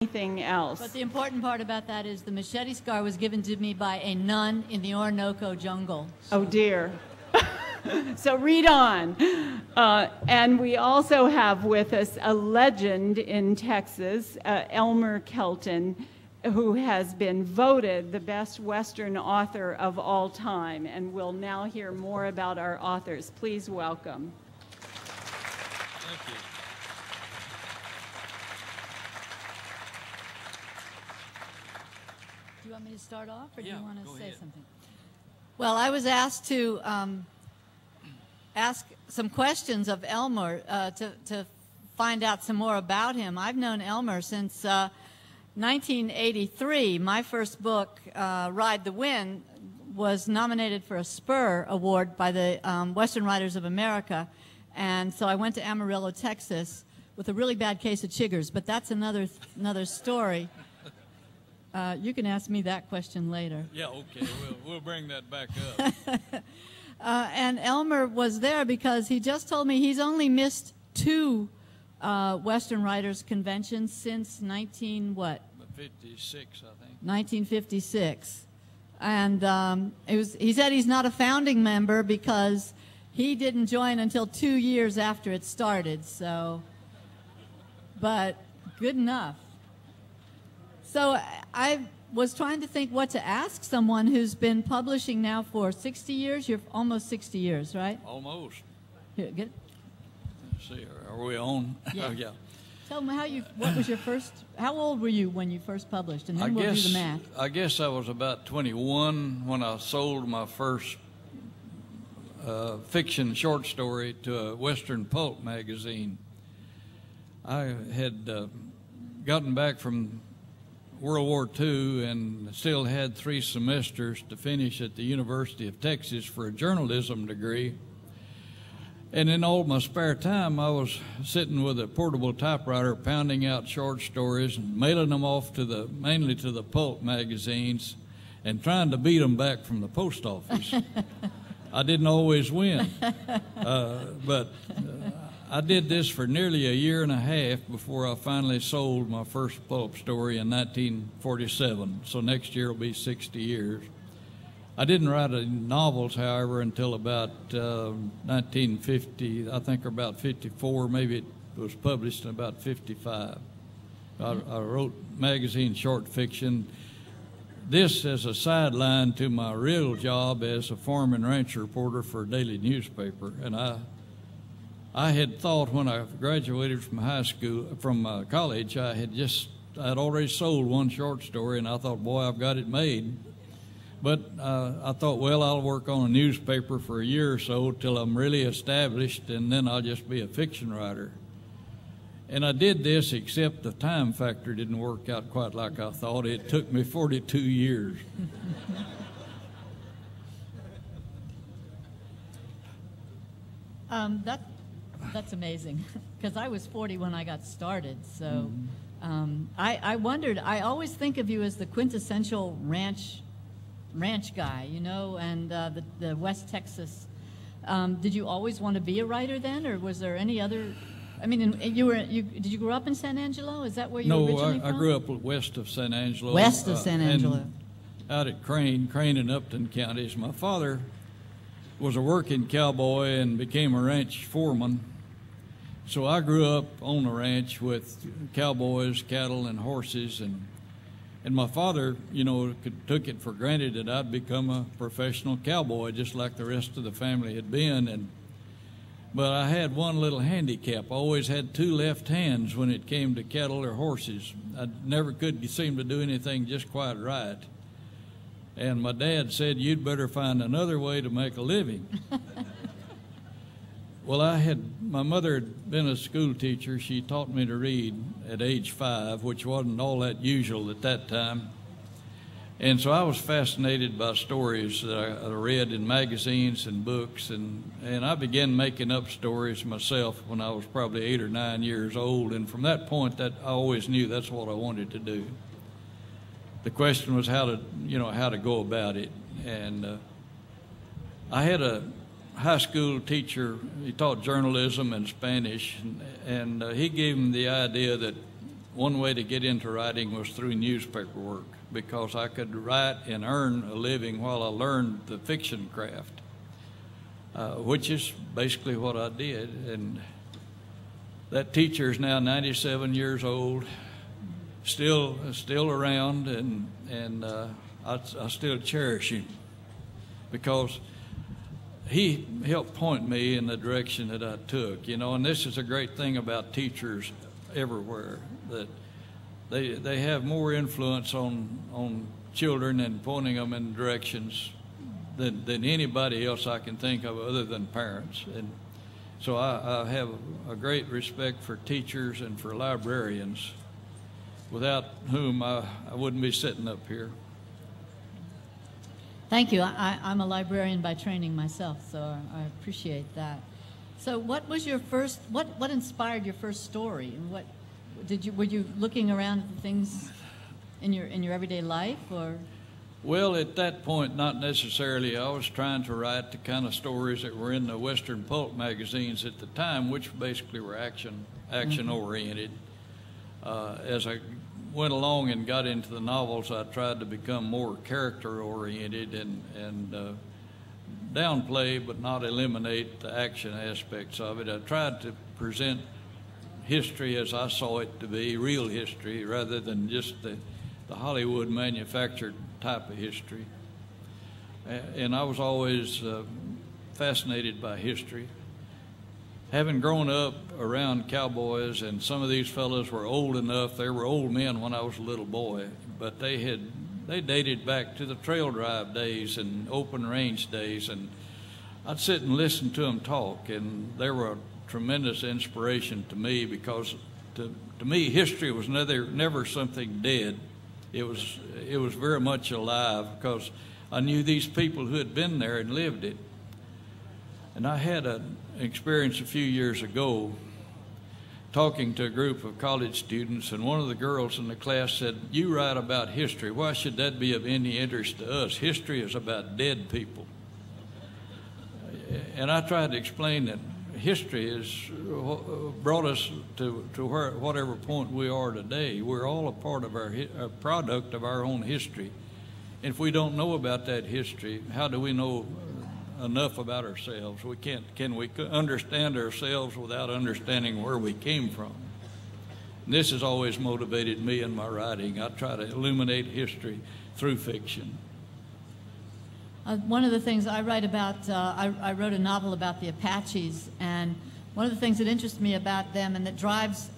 anything else. But the important part about that is the machete scar was given to me by a nun in the Orinoco jungle. Oh, dear. So read on. And we also have with us a legend in Texas, Elmer Kelton, who has been voted the best Western author of all time. And we'll now hear more about our authors. Please welcome. Thank you. Do you want me to start off, or do you want to say ahead. something? Well, I was asked to ask some questions of Elmer to find out some more about him. I've known Elmer since 1983. My first book, Ride the Wind, was nominated for a Spur Award by the Western Writers of America. And so I went to Amarillo, Texas, with a really bad case of chiggers, but that's another story. You can ask me that question later. Yeah, okay. We'll bring that back up. And Elmer was there because he just told me he's only missed 2 Western Writers conventions since 56, I think. 1956. And he said he's not a founding member because he didn't join until 2 years after it started. So, but good enough. So I was trying to think what to ask someone who's been publishing now for 60 years. You're almost 60 years, right? Almost. Here, get it. Let's see, are we on? Yeah. Oh, yeah. Tell them what was your first, how old were you when you first published? And then we'll do the math. I guess I was about 21 when I sold my first fiction short story to a Western pulp magazine. I had gotten back from World War II and still had 3 semesters to finish at the University of Texas for a journalism degree. And in all my spare time, I was sitting with a portable typewriter pounding out short stories and mailing them off mainly to the pulp magazines and trying to beat them back from the post office. I didn't always win, but I did this for nearly a year and a half before I finally sold my first pulp story in 1947. So next year will be 60 years. I didn't write any novels, however, until about 1950, I think, or about 54. Maybe it was published in about 55. I wrote magazine short fiction. This as a sideline to my real job as a farm and ranch reporter for a daily newspaper. And I had thought when I graduated from college, I'd already sold 1 short story, and I thought, boy, I've got it made. But I thought, well, I'll work on a newspaper for a year or so till I'm really established, and then I'll just be a fiction writer. And I did this, except the time factor didn't work out quite like I thought. It took me 42 years. That's amazing, because I was 40 when I got started. So I wondered, I always think of you as the quintessential ranch guy, you know, and the West Texas. Did you always want to be a writer then, or was there any other? I mean, did you grow up in San Angelo? Is that where you originally from? No, I grew up west of San Angelo. West of San Angelo. Out at Crane and Upton counties. My father was a working cowboy and became a ranch foreman. So I grew up on the ranch with cowboys, cattle, and horses, and my father, you know, took it for granted that I'd become a professional cowboy, just like the rest of the family had been. But I had one little handicap. I always had 2 left hands when it came to cattle or horses. I never could seem to do anything just quite right. And my dad said, you'd better find another way to make a living. Well, my mother had been a school teacher. She taught me to read at age 5, which wasn't all that usual at that time. And so I was fascinated by stories that I read in magazines and books, and I began making up stories myself when I was probably 8 or 9 years old. And from that point, I always knew that's what I wanted to do. The question was how to go about it. And I had a high school teacher. He taught journalism and Spanish, and he gave him the idea that one way to get into writing was through newspaper work, because I could write and earn a living while I learned the fiction craft, which is basically what I did. And that teacher is now 97 years old, still around, and I still cherish him, because he helped point me in the direction that I took, you know. And this is a great thing about teachers everywhere, that they have more influence on children and pointing them in directions than anybody else I can think of other than parents. And so I have a great respect for teachers and for librarians, without whom I wouldn't be sitting up here. Thank you. I'm a librarian by training myself, so I appreciate that. So what was your first, what inspired your first story? And what were you looking around at things in your everyday life, or? Well, at that point, not necessarily. I was trying to write the kind of stories that were in the Western pulp magazines at the time, which basically were action oriented. As I went along and got into the novels, I tried to become more character oriented and downplay but not eliminate the action aspects of it. I tried to present history as I saw it to be, real history, rather than just the Hollywood manufactured type of history. And I was always fascinated by history. Having grown up around cowboys, and some of these fellows were old enough, they were old men when I was a little boy, but they dated back to the trail drive days and open range days, and I'd sit and listen to them talk, and they were a tremendous inspiration to me, because to me history was never something dead. It was very much alive, because I knew these people who had been there and lived it. And I had an experience a few years ago talking to a group of college students, and one of the girls in the class said, "You write about history. Why should that be of any interest to us? History is about dead people." And I tried to explain that history has brought us to whatever point we are today. We're all a part of a product of our own history. And if we don't know about that history, how do we know enough about ourselves? Can we understand ourselves without understanding where we came from? And this has always motivated me in my writing. I try to illuminate history through fiction. One of the things I write about, I wrote a novel about the Apaches, and one of the things that interests me about them and that drives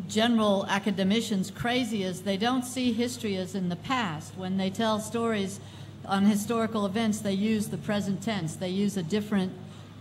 general academicians crazy is they don't see history as in the past. When they tell stories on historical events, they use the present tense. They use a different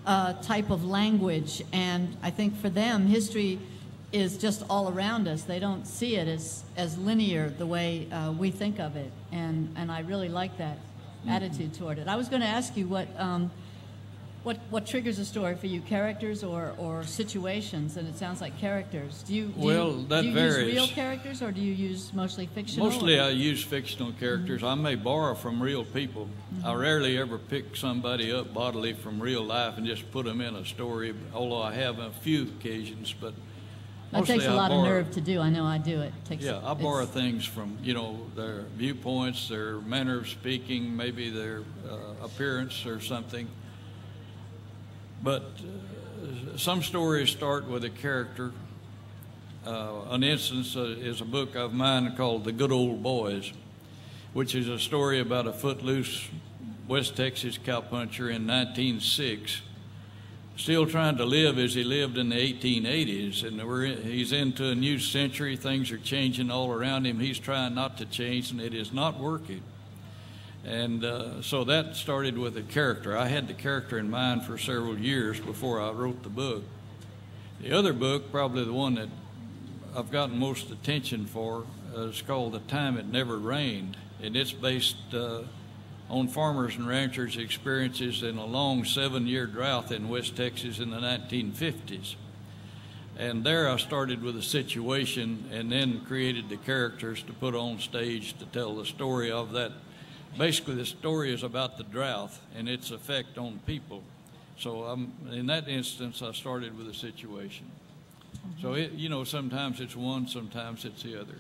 type of language, and I think for them, history is just all around us. They don't see it as linear the way we think of it, and I really like that attitude toward it. I was going to ask you what triggers a story for you, characters or situations, and it sounds like characters. Do you varies. Use real characters, or do you use mostly fictional? Mostly I use fictional characters. I may borrow from real people. I rarely ever pick somebody up bodily from real life and just put them in a story, although I have on a few occasions, but that takes a lot of nerve to do. I know I do it. I borrow things from, their viewpoints, their manner of speaking, maybe their appearance or something. But some stories start with a character. An instance is a book of mine called The Good Old Boys, which is a story about a footloose West Texas cowpuncher in 1906, still trying to live as he lived in the 1880s. And he's into a new century. Things are changing all around him. He's trying not to change, and it is not working. And so that started with a character. I had the character in mind for several years before I wrote the book. The other book, probably the one that I've gotten most attention for, is called The Time It Never Rained. And it's based on farmers and ranchers' experiences in a long 7-year drought in West Texas in the 1950s. And there I started with a situation and then created the characters to put on stage to tell the story of that. Basically, the story is about the drought and its effect on people. So in that instance, I started with a situation. So, sometimes it's one, sometimes it's the other.